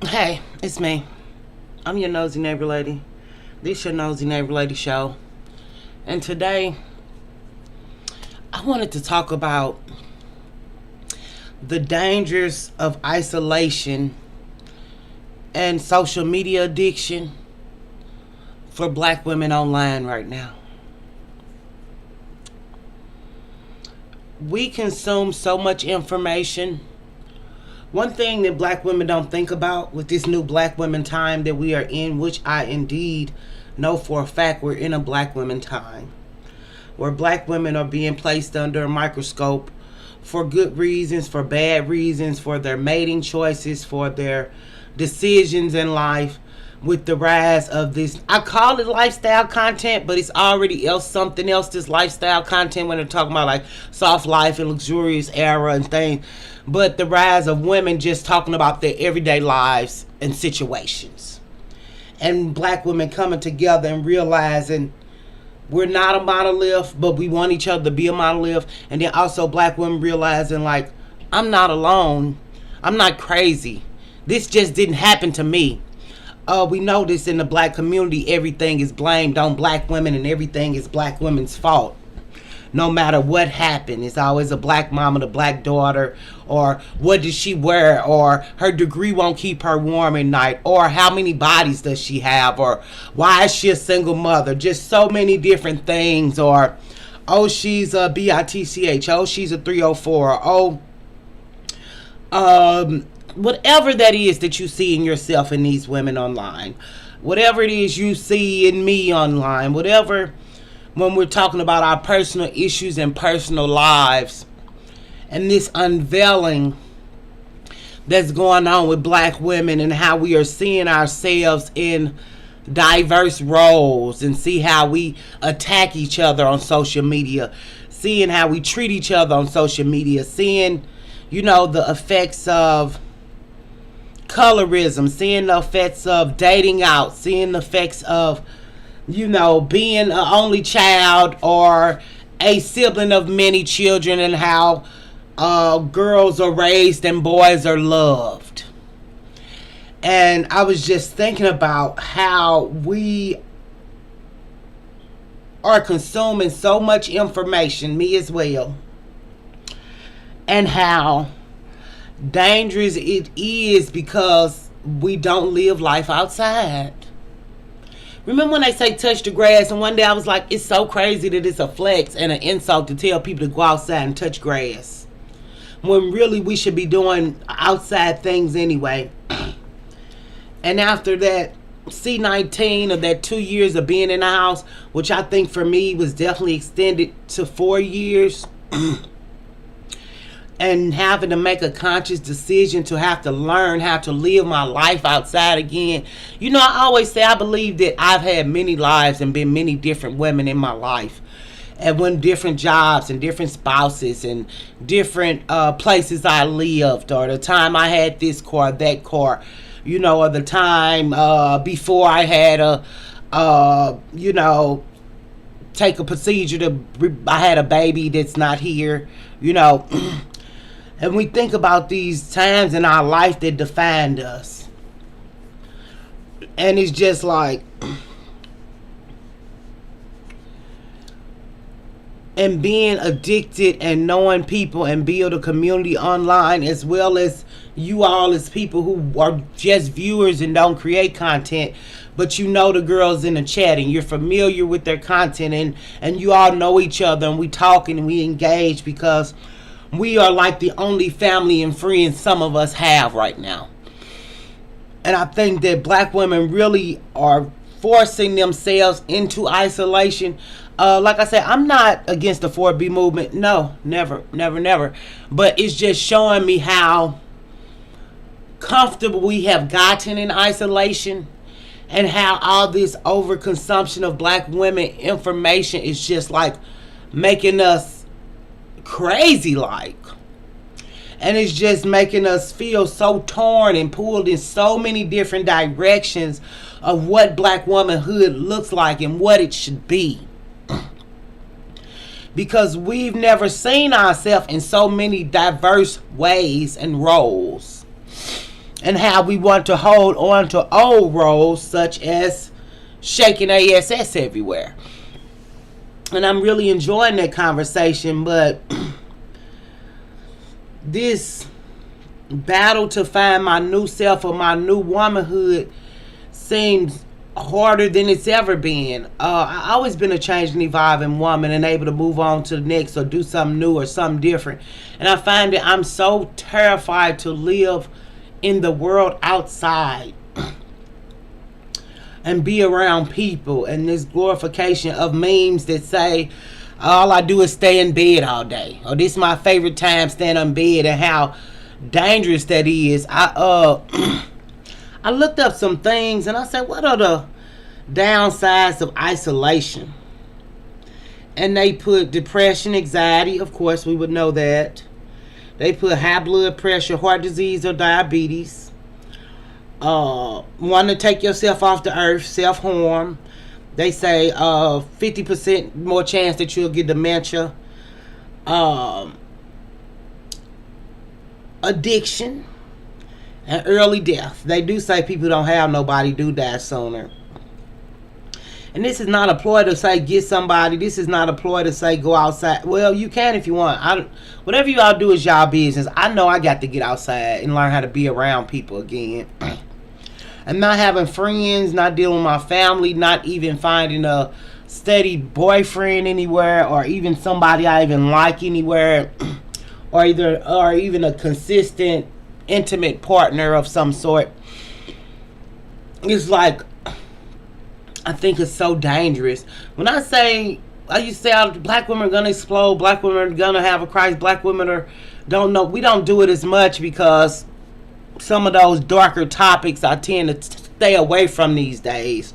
Hey, it's me. I'm your nosy neighbor lady. This your nosy neighbor lady show. And today, I wanted to talk about the dangers of isolation and social media addiction for black women online right now. We consume so much information. One thing that black women don't think about with this new black women time that we are in, which I indeed know for a fact we're in a black women time, where black women are being placed under a microscope for good reasons, for bad reasons, for their mating choices, for their decisions in life, with the rise of this, I call it lifestyle content, but it's already else something else. This lifestyle content when they're talking about like soft life and luxurious era and things, but the rise of women just talking about their everyday lives and situations, and black women coming together and realizing we're not a monolith, but we want each other to be a monolith. And then also black women realizing like, I'm not alone, I'm not crazy, this just didn't happen to me. We notice in the black community everything is blamed on black women and everything is black women's fault. No matter what happened, it's always a black mama, the black daughter, or what did she wear, or her degree won't keep her warm at night, or how many bodies does she have, or why is she a single mother? Just so many different things. Or oh, she's a bitch, oh, she's a 304, oh, whatever that is that you see in yourself in these women online, whatever it is you see in me online, whatever, when we're talking about our personal issues and personal lives, and this unveiling that's going on with black women and how we are seeing ourselves in diverse roles, and see how we attack each other on social media, seeing how we treat each other on social media, seeing, the effects of colorism, seeing the effects of dating out, seeing the effects of, being an only child or a sibling of many children, and how girls are raised and boys are loved. And I was just thinking about how we are consuming so much information, me as well, and how dangerous it is because we don't live life outside. Remember when they say touch the grass, and one day I was like, it's so crazy that it's a flex and an insult to tell people to go outside and touch grass, when really we should be doing outside things anyway. And after that C-19 of that 2 years of being in the house, which I think for me was definitely extended to 4 years, and having to make a conscious decision to have to learn how to live my life outside again. I always say I believe that I've had many lives and been many different women in my life, and when different jobs and different spouses and different places I lived, or the time I had this car, that car, or the time before I had take a procedure I had a baby that's not here, And we think about these times in our life that defined us. And it's just like, and being addicted and knowing people and build a community online, as well as you all as people who are just viewers and don't create content, but the girls in the chat and you're familiar with their content, and you all know each other, and we talk and we engage because we are like the only family and friends some of us have right now. And I think that black women really are forcing themselves into isolation. Like I said, I'm not against the 4B movement. No, never, never, never. But it's just showing me how comfortable we have gotten in isolation, and how all this overconsumption of black women information is just like making us crazy like, and it's just making us feel so torn and pulled in so many different directions of what black womanhood looks like and what it should be, because we've never seen ourselves in so many diverse ways and roles. and how we want to hold on to old roles such as shaking ASS everywhere. And I'm really enjoying that conversation, but this battle to find my new self or my new womanhood seems harder than it's ever been. I always been a changed and evolving woman and able to move on to the next or do something new or something different. And I find that I'm so terrified to live in the world outside and be around people and this glorification of memes that say all I do is stay in bed all day, or this is my favorite time, staying in bed, and how dangerous that is. I looked up some things and I said, what are the downsides of isolation? And they put depression, anxiety, of course we would know that. They put high blood pressure, heart disease, or diabetes. Wanting to take yourself off the earth, self-harm. They say 50% more chance that you'll get dementia. Addiction. And early death. They do say people don't have nobody do die sooner. And this is not a ploy to say get somebody. This is not a ploy to say go outside. Well, you can if you want. Whatever y'all do is y'all business. I know I got to get outside and learn how to be around people again. And not having friends, not dealing with my family, not even finding a steady boyfriend anywhere, or even somebody I even like anywhere, or even a consistent intimate partner of some sort. It's like, I think it's so dangerous. When I used to say black women are gonna explode, black women are gonna have a crisis, black women don't know. We don't do it as much because some of those darker topics I tend to stay away from these days.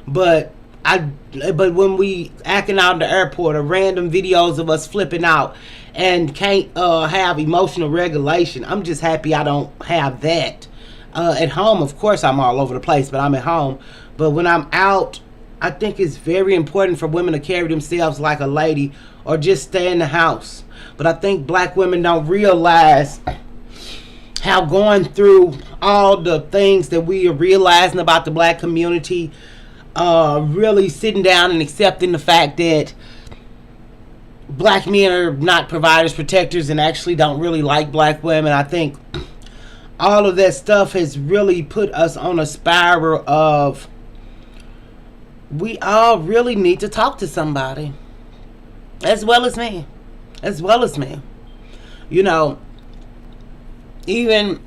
But when we acting out in the airport, or random videos of us flipping out and can't have emotional regulation, I'm just happy I don't have that. At home, of course, I'm all over the place, but I'm at home. But when I'm out, I think it's very important for women to carry themselves like a lady, or just stay in the house. But I think black women don't realize how going through all the things that we are realizing about the black community, really sitting down and accepting the fact that black men are not providers, protectors, and actually don't really like black women. I think all of that stuff has really put us on a spiral of we all really need to talk to somebody, as well as me. You know, even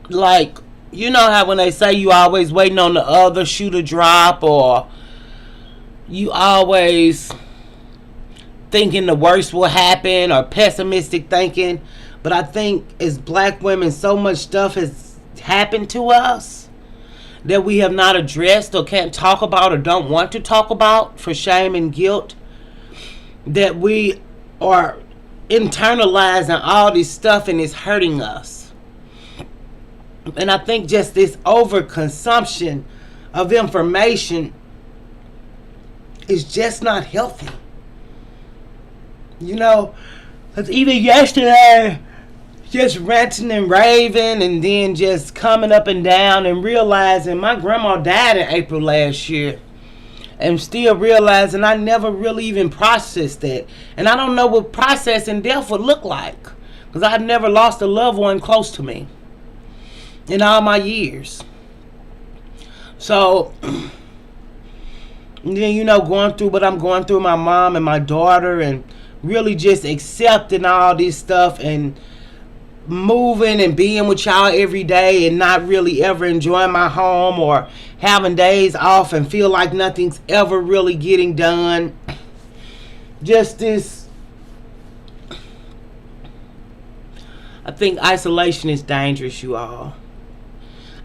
like, you know how when they say you always waiting on the other shoe to drop, or you always thinking the worst will happen, or pessimistic thinking. But I think as black women, so much stuff has happened to us that we have not addressed, or can't talk about, or don't want to talk about for shame and guilt, that we are internalizing all this stuff and it's hurting us. And I think just this overconsumption of information is just not healthy. You know, because even yesterday, just ranting and raving, and then just coming up and down and realizing my grandma died in April last year. And still realizing I never really even processed that. And I don't know what processing death would look like, because I've never lost a loved one close to me in all my years. So, then, you know, going through what I'm going through with my mom and my daughter, and really just accepting all this stuff, and moving and being with y'all every day, and not really ever enjoying my home, or having days off and feel like nothing's ever really getting done. Just this, I think isolation is dangerous, you all.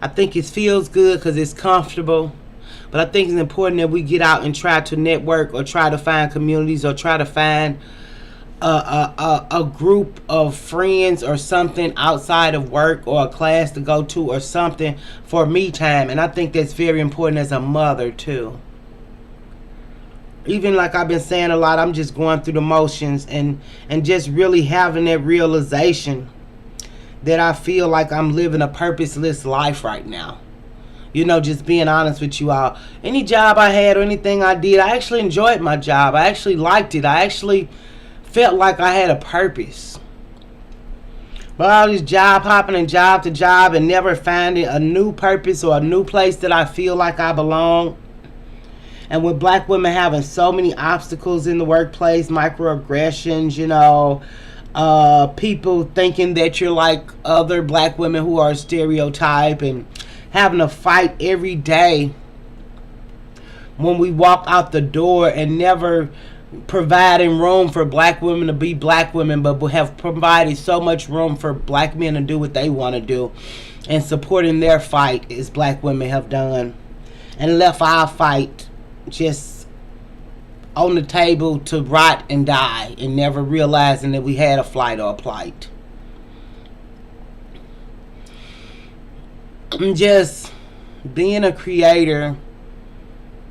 I think it feels good because it's comfortable, but I think it's important that we get out and try to network, or try to find communities, or try to find a group of friends or something outside of work, or a class to go to, or something for me time. And I think that's very important as a mother too. Even like I've been saying a lot, I'm just going through the motions, and just really having that realization that I feel like I'm living a purposeless life right now. You know, just being honest with you all. Any job I had or anything I did, I actually enjoyed my job. I actually liked it. I actually felt like I had a purpose. But all this job hopping and job to job and never finding a new purpose or a new place that I feel like I belong. And with black women having so many obstacles in the workplace, microaggressions, you know, people thinking that you're like other black women who are stereotyped, and having to fight every day when we walk out the door, and never providing room for black women to be black women, but have provided so much room for black men to do what they want to do, and supporting their fight as black women have done, and left our fight just on the table to rot and die, and never realizing that we had a flight or a plight. Just being a creator,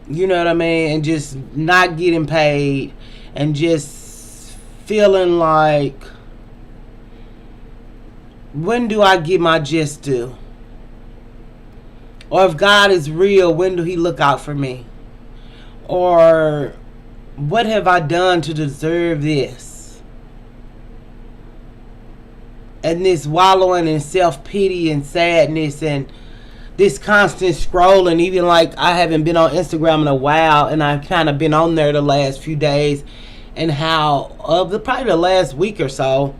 you know what I mean, and just not getting paid, and just feeling like, when do I get my just due? Or if God is real, when do he look out for me? Or what have I done to deserve this? And this wallowing in self-pity and sadness, and this constant scrolling. Even like, I haven't been on Instagram in a while, and I've kind of been on there the last few days, and how probably the last week or so,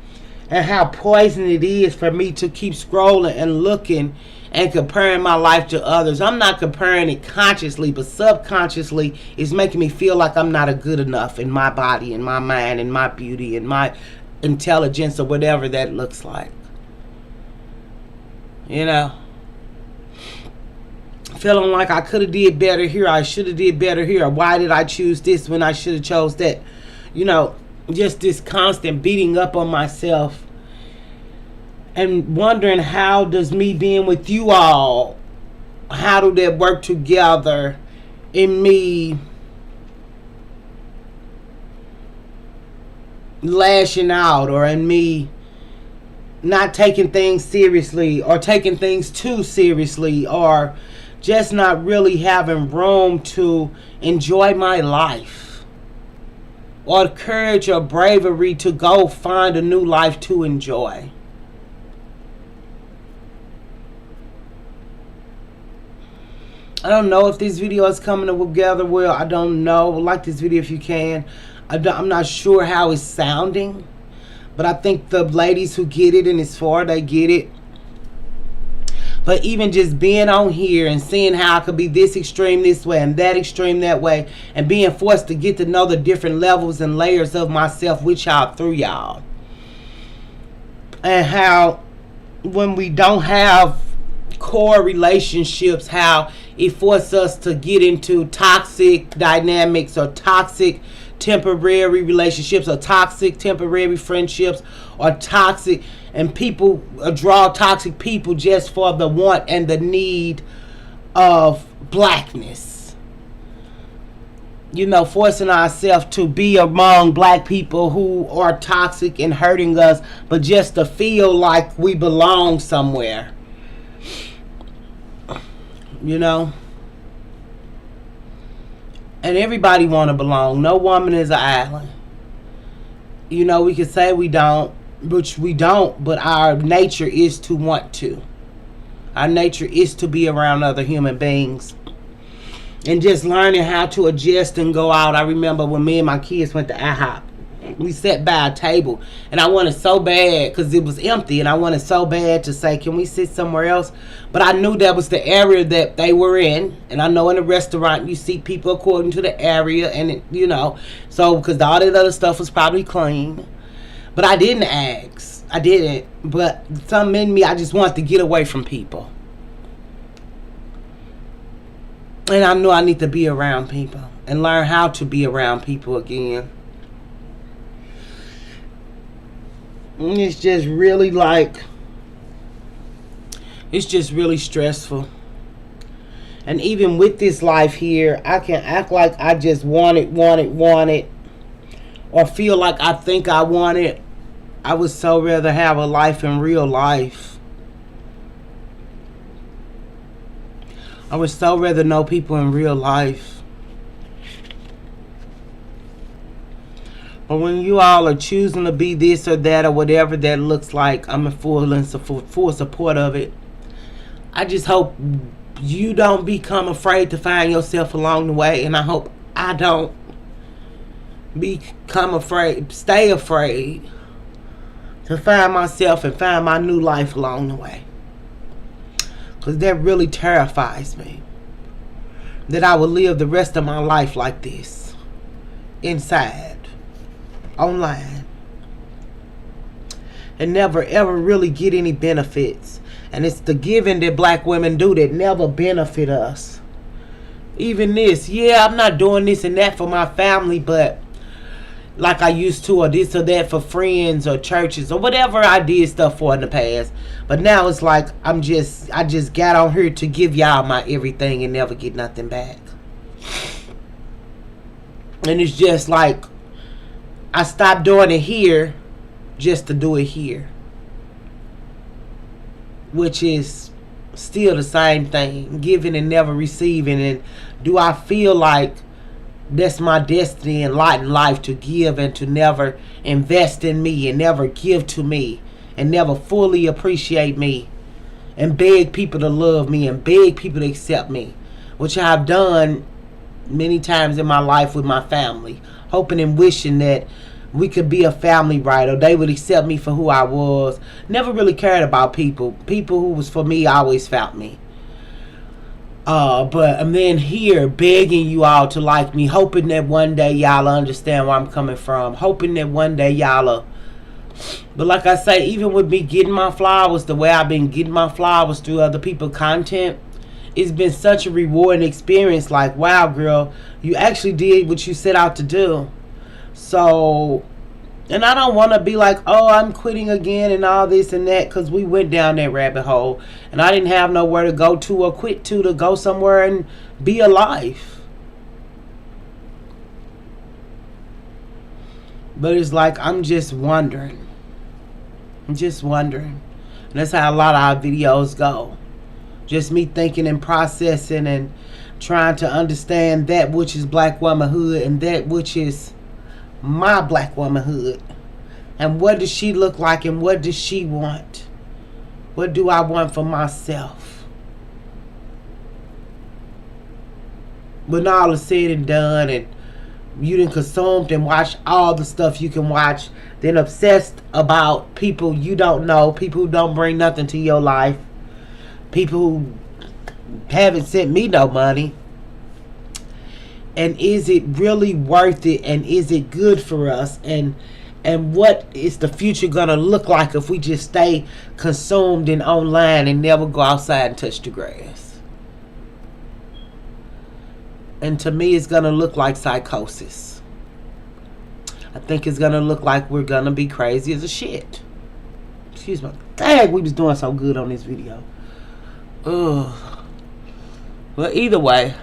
and how poison it is for me to keep scrolling and looking and comparing my life to others. I'm not comparing it consciously, but subconsciously it's making me feel like I'm not a good enough in my body, in my mind, in my beauty, in my intelligence, or whatever that looks like. You know, feeling like I could have did better here, I should have did better here, or why did I choose this when I should have chose that? You know, just this constant beating up on myself, and wondering, how does me being with you all, how do that work together in me lashing out, or in me not taking things seriously, or taking things too seriously, or just not really having room to enjoy my life, or the courage or bravery to go find a new life to enjoy. I don't know if this video is coming together well. I don't know. Like this video if you can. I'm not sure how it's sounding, but I think the ladies who get it and it's for, they get it. But even just being on here and seeing how I could be this extreme this way and that extreme that way, and being forced to get to know the different levels and layers of myself with y'all, through y'all. And how when we don't have core relationships, how it forces us to get into toxic dynamics, or toxic temporary relationships, or toxic temporary friendships, or toxic, and people draw toxic people just for the want and the need of blackness. You know, forcing ourselves to be among black people who are toxic and hurting us, but just to feel like we belong somewhere. You know, and everybody want to belong. No woman is an island. You know, we could say we don't, which we don't, but our nature is to want to. Our nature is to be around other human beings. And just learning how to adjust and go out. I remember when me and my kids went to IHOP. We sat by a table, and I wanted so bad, because it was empty, and I wanted so bad to say, can we sit somewhere else? But I knew that was the area that they were in, and I know in a restaurant you see people according to the area, and it, you know, so because all that other stuff was probably clean. But I didn't ask. I didn't. But something in me, I just wanted to get away from people. And I knew I need to be around people and learn how to be around people again. And it's just really like, it's just really stressful. And even with this life here, I can act like I just want it, or feel like I think I want it. I would so rather have a life in real life. I would so rather know people in real life. But when you all are choosing to be this or that or whatever that looks like, I'm in full support of it. I just hope you don't become afraid to find yourself along the way, and I hope I don't become afraid, stay afraid to find myself and find my new life along the way. Because that really terrifies me. That I will live the rest of my life like this. Inside. Online. And never ever really get any benefits. And it's the giving that black women do that never benefit us. Even this. Yeah, I'm not doing this and that for my family, but like I used to, or this or that for friends or churches or whatever I did stuff for in the past. But now it's like I just got on here to give y'all my everything and never get nothing back. And it's just like I stopped doing it here just to do it here. Which is still the same thing. Giving and never receiving. And do I feel like that's my destiny in life, to give and to never invest in me and never give to me and never fully appreciate me and beg people to love me and beg people to accept me, which I've done many times in my life with my family, hoping and wishing that we could be a family, right, or they would accept me for who I was. Never really cared about people who was for me always found me. But I'm then here begging you all to like me, hoping that one day y'all understand where I'm coming from, hoping that one day y'all but like I say, even with me getting my flowers the way I've been getting my flowers through other people's content, it's been such a rewarding experience. Like, wow, girl, you actually did what you set out to do. So, and I don't want to be like, oh, I'm quitting again and all this and that, because we went down that rabbit hole and I didn't have nowhere to go to or quit to go somewhere and be alive. But it's like, I'm just wondering. And that's how a lot of our videos go. Just me thinking and processing and trying to understand that which is black womanhood and that which is my black womanhood. And what does she look like and what does she want? What do I want for myself? When all is said and done and you done consumed and watched all the stuff you can watch, then obsessed about people you don't know, people who don't bring nothing to your life, people who haven't sent me no money. And is it really worth it? And is it good for us? And what is the future gonna look like if we just stay consumed and online and never go outside and touch the grass? And to me, it's gonna look like psychosis. I think it's gonna look like we're gonna be crazy as a shit. Excuse me. Dang, we was doing so good on this video. Ugh. Well, either way,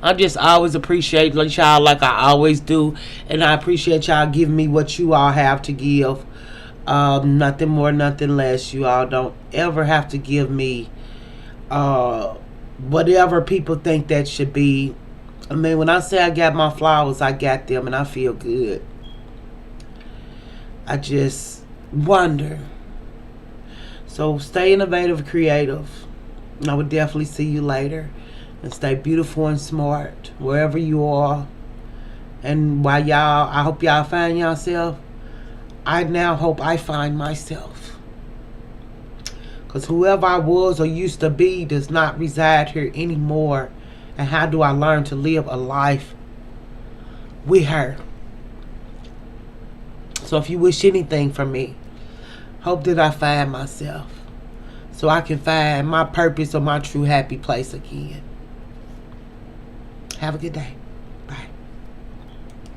I just always appreciate y'all like I always do. And I appreciate y'all giving me what you all have to give. Nothing more, nothing less. You all don't ever have to give me whatever people think that should be. I mean, when I say I got my flowers, I got them and I feel good. I just wonder. So stay innovative, creative. And I would definitely see you later. And stay beautiful and smart wherever you are. And while y'all, I hope y'all find yourself, I now hope I find myself. Because whoever I was or used to be does not reside here anymore. And how do I learn to live a life with her? So if you wish anything from me, hope that I find myself. So I can find my purpose or my true happy place again. Have a good day.